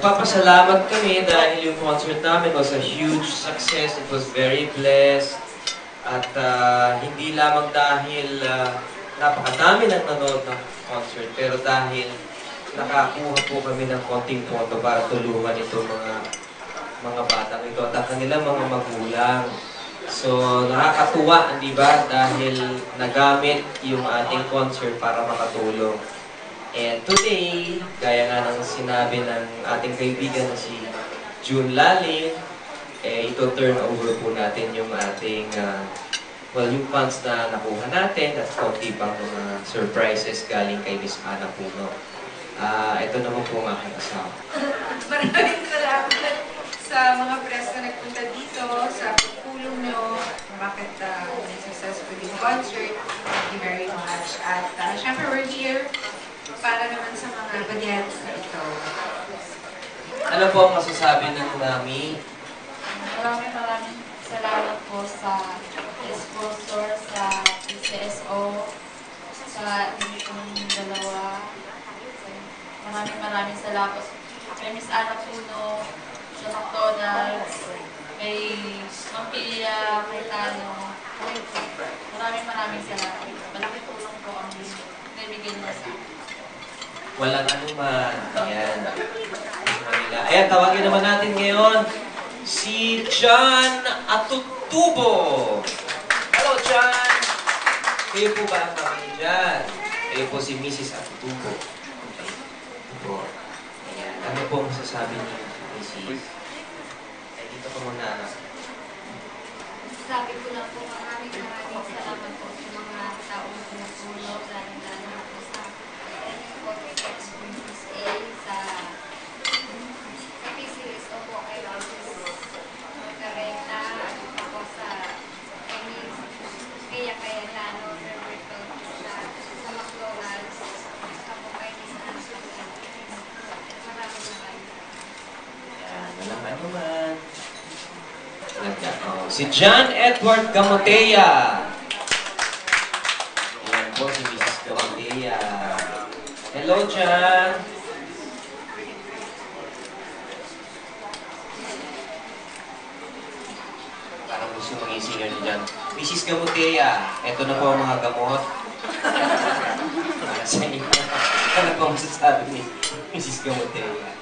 Nagpapasalamat kami dahil yung concert namin was a huge success. It was very blessed. At hindi lamang dahil napakadami ng nanood ng concert, pero dahil nakakuha po kami ng konting pondo para tulungan itong mga batang ito at ang kanilang mga magulang. So, nakakatuwa, di ba? Dahil nagamit yung ating concert para makatulong. And today, gaya nga ng sinabi ng ating kaibigan na si June Lalin, ito turn over po natin yung ating, yung funds na nakuha natin at konti pang mga surprises galing kay Miss Ana Puno. Ito naman po ang aking asawa. Maraming salamat sa mga press na nagpunta dito, sa pagpulong nyo, bakit successful yung concert. Thank you very much. At syempre we're here para naman sa mga bagets na ito. Ano po ang masasabi ng Mami? Maraming salamat po sa sponsor, sa PCSO, sa inyong dalawa. Maraming salamat kay Miss Ana Puno, sa McDonald's, kay Ma'am Pia, kay Tano. Maraming salamat. Malaki tulong po ang nabigyan niya sa akin. Walang anuman. Ayan. Ayan, tawagin naman natin ngayon si John Atutubo. Hello, John! Kayo po ba ang mami John? Kayo po si Mrs. Atutubo. Okay. Ayan. Ano po ang masasabi niyo, Mrs.? Ay, dito ko muna. Sabi ko lang po, maraming salamat po sa mga taong tumutulong, lalo po sa PCSO po kay Margareta, ako sa Kaya Cayetano, Roberto, sa McDonald's, ako kay Miss Anso. Maraming. Walang anuman. Si John Edward Gamotea. Ayan po si Mrs. Gamotea. Hello, John. Parang gusto mag-isinger ni John. Mrs. Gamotea, eto na po ang mga gamot. Para sa inyo. Ano po masasabi ni Mrs. Gamotea?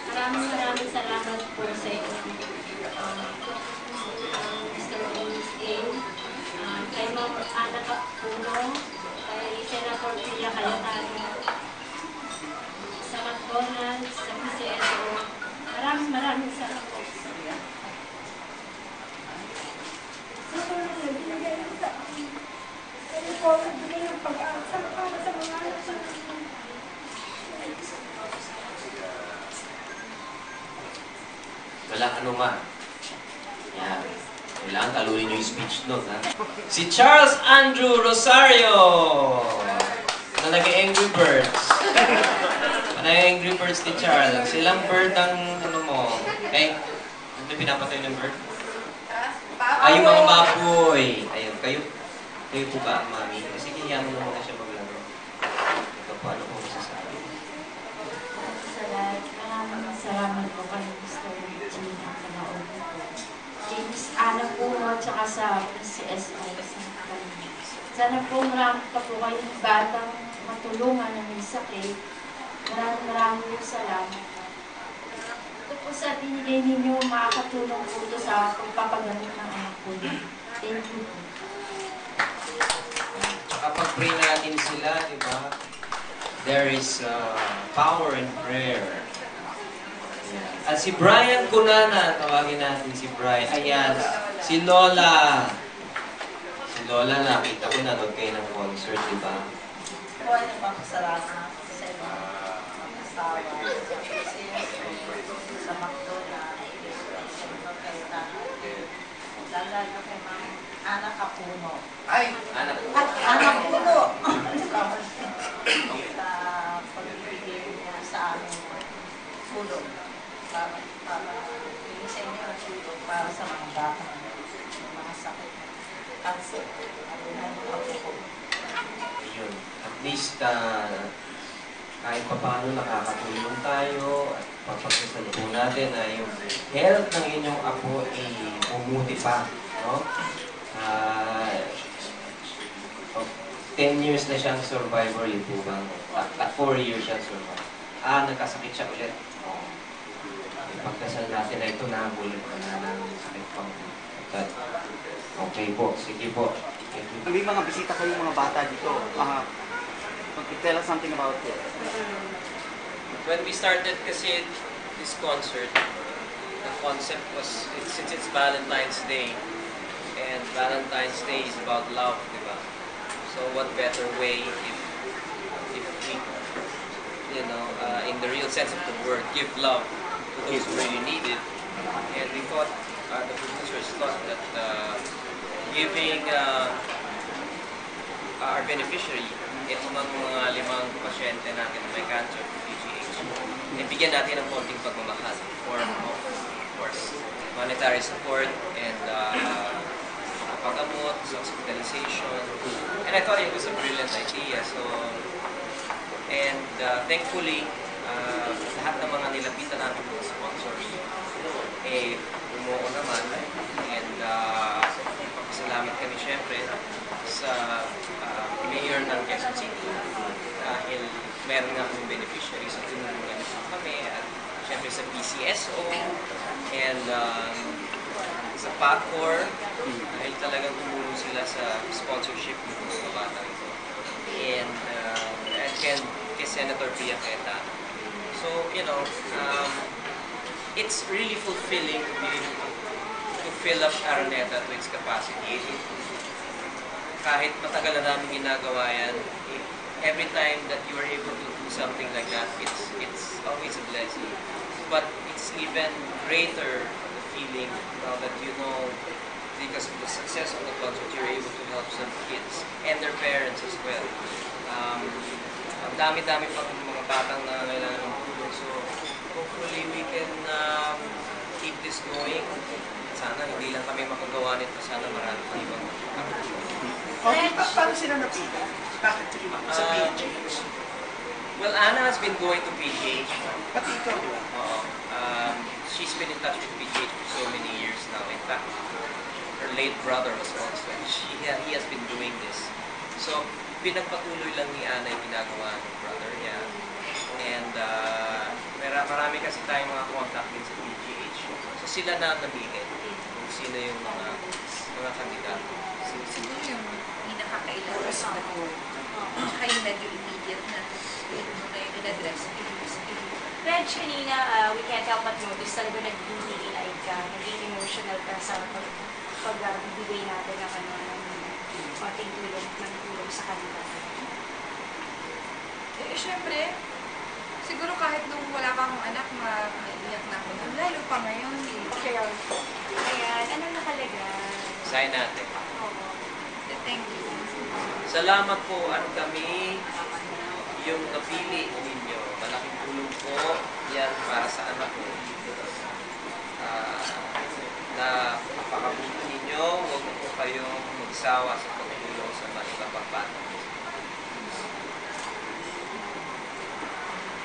Maraming salamat po sa inyo. Mr. Miss A, kay Ma'am Ana Puno, kay Senator Pia Cayetano, sa McDonald's, sa PCSO. Maraming salamat po. Sa tulong na binigay mo sa akin. Kaya po, nagbigay ng pag-asa para sa mga anak sa akin. Walang anuman. Yan. Kailangan talunin yung speech note, ha? Si Charles Andrew Rosario! Na nag-Angry Birds. Nag-Angry Birds ni Charles. Silang bird ang ano mo? Ano pinapatay ng bird? Ay, yung mga baboy. Ayun, kayo po ba ang mami? Kasi kaya mo naman siya maglaro. Ito po, ano po masasabi? Maraming salamat po kay Mr. Gina Kanaon po. Kay Miss Ana po at saka sa PCSO. Sana po marami pa po kayong batang matulungan na may sakit. Maraming salamat. Ito po sa binigay ninyo, makakatulong po ito sa pagpapagamit ng anak po. Thank you po. Kapag pray natin sila, di ba? There is power in prayer. At si Brian Cunana, tawagin natin si Brian. Ayan, si Lola. Si Lola, nakita ko nanood kayo ng concert, di ba? Po ay nagpapasalamat sa inyo, asawa, sa McDonald's, sa mga Cayetano, lalo kay Ma'am Ana Puno. Ay! Ana Puno! Sa pagbibigay niya sa amin tulong para bigay sa inyo ang tulong para sa mga bata, mga sakit, cancer, Yun. At least, kahit pa paano nakakatulong tayo natin na yung health ng inyong apo ay bumuti pa, no? Ah, 10 years na siyang survivor, yun po ba? 4 years siyang survivor. Nagkasakit siya ulit. Pagdasal natin na ito, nabulit na ng sakit pang. Okay po, sige po. May mga bisita kayong mga bata dito. Tell us something about it. When we started kasi this concert, the concept was, since it's Valentine's Day, and Valentine's Day is about love, di ba? So what better way if we, you know, in the real sense of the word, give love to those who really need it. And we thought, the producers thought that giving our beneficiary, itong mga 5 pasyente natin na may cancer, PGH, bigyan natin ng konting pagmamahal, form of course, monetary support and paggamot, hospitalization. And I thought it was a brilliant idea. So, and thankfully, lahat ng mga nilapitan natin mga sponsors, umuo naman. And papasalamat kami syempre sa mayor ng Quezon City dahil meron nga akong beneficiaries at tinulungan niyo kami at syempre sa PCSO and sa PACOR dahil talagang tumulong sila sa sponsorship ng mga bata ito and kay Senator Pia Queta. So, you know, it's really fulfilling to be able to fill up Araneta to its capacity. Kahit matagal na namin ginagawa yan, every time that you are able to do something like that, it's always a blessing. But it's even greater the feeling now that you know, because of the success of the concert, you're able to help some kids and their parents as well. Ang dami-dami pang mga batang na kailangan ng tulong. So hopefully we can keep this going. Sana hindi lang kami makagawa nito, sana marami pang ibang Paano sila napita? Bakit sa PGH? Well, Anna has been going to PGH. Pati ikaw, di ba? She's been in touch with PGH for so many years now. In fact, her late brother was also. He has been doing this. So, pinagpatuloy lang ni Anna yung ginagawa ng brother niya. And marami kasi tayong mga contact din sa PGH. So, sila na namigay kung sino yung mga kandidato. Siguro yung hindi nakakailangan sa board. Tsaka yung medyo immediate na yung in-address. Reg, kanina, we can't help but notice talaga nag-iingay ka, naging emotional ka sa pagbibigay natin ng konting tulong sa kanila. Syempre, siguro kahit nung wala pa akong anak, maiiyak na ako. Lalo pa ngayon. Ayan, anong nakalagay? Sign natin. Oo. Thank you. Salamat po at kami yung napili ninyo. Malaking tulong po yan para sa anak ko. Na pakabuto ninyo, huwag po kayong magsawa sa pagtulong sa mga ibang bata.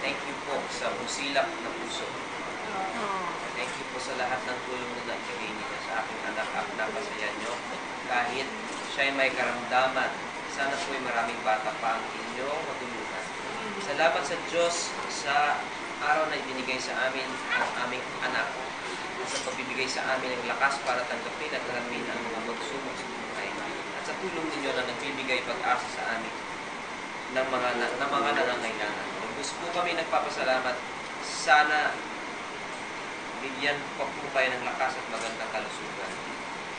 Thank you po sa busilak na puso. Thank you po sa lahat ng tulong na nagbigay niyo sa aking anak at napasaya niyo. Kahit siya ay may karamdaman, sana po ay maraming bata pa ang inyong matulungan. Salamat sa Diyos sa araw na ibinigay sa amin ang aming anak at sa pagbibigay sa amin ng lakas para tanggapin at alamin ang mga magsumong sa buhay. At sa tulong ninyo na nagbibigay pag-asa sa amin ng mga nangangailangan. Lubos po kami nagpapasalamat. Sana bigyan po kayo ng lakas at magandang kalusugan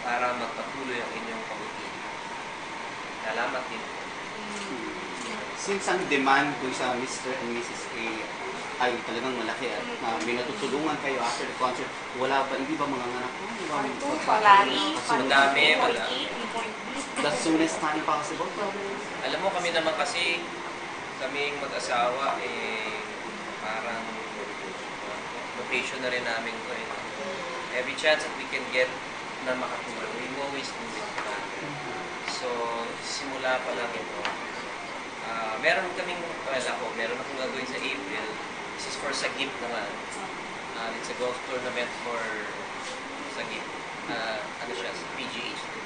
para magpatuloy ang inyong pag-ibig. Salamat din po. Since ang demand doon sa Mr. and Mrs. A ay talagang malaki at may natutulungan kayo after the concert, wala ba, hindi ba mga anak ko? Ang dami, wala. The soonest time possible? Alam mo, kami naman kasi, kaming mag-asawa, parang vocation na rin namin ko. Every chance that we can get na makatulong, we always do it. So, simula pa lang ito. Meron akong gagawin sa April. This is for sa gift naman. It's a golf tournament for sa ano siya, PGA.